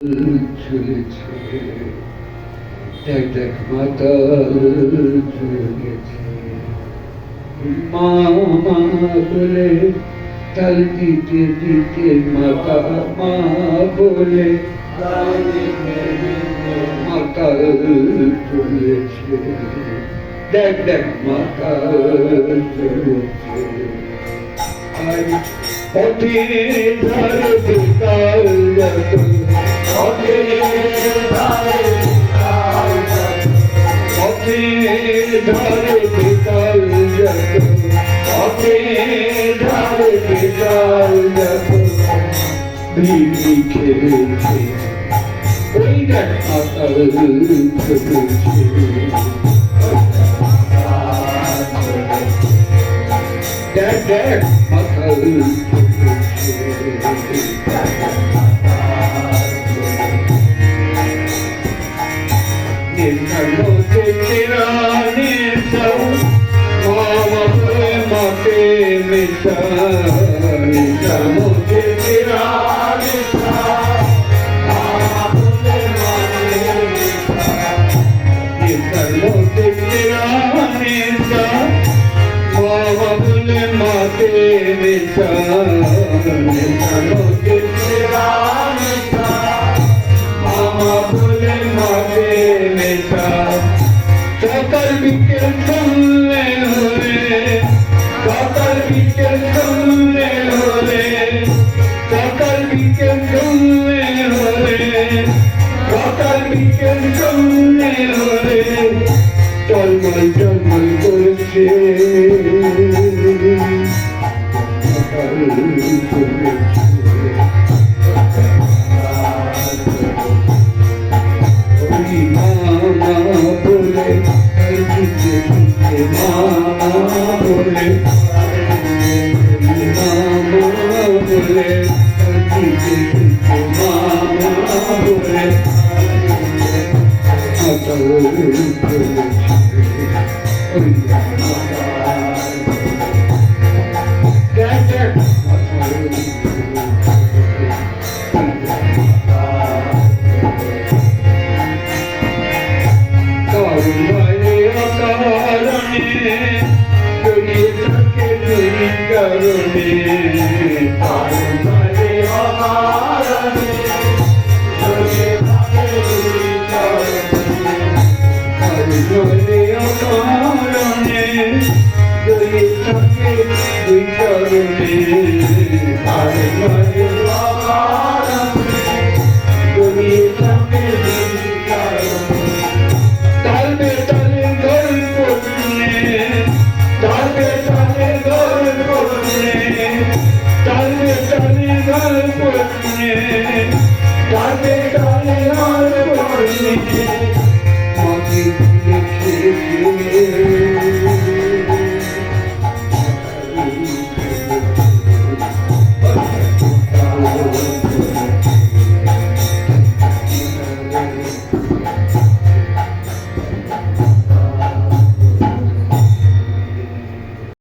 চলেছে দেখ দেখ মাতাল চলেছে মা মা বলে তাল দিতে দিতে মাতা মা বলে মাতাল চলেছে দেখ দেখ মাতাল চলেছে আর পথের ধারে বেকার যত পথের ধারে বেকার যত পথের ধারে বেকার যত ভিড়ি খেলেছে ওই দেখ মাতাল চলেছে দেখ দেখ মাতাল মাকে মিঠা মুখে তেরা माते मिठा मामा बोले माते मिठा सकल बिके सुनने होले सकल बिके सुनने होले सकल बिके सुनने होले सकल बिके सुनने होले जलमल करछे Dale, dale, dale, dale,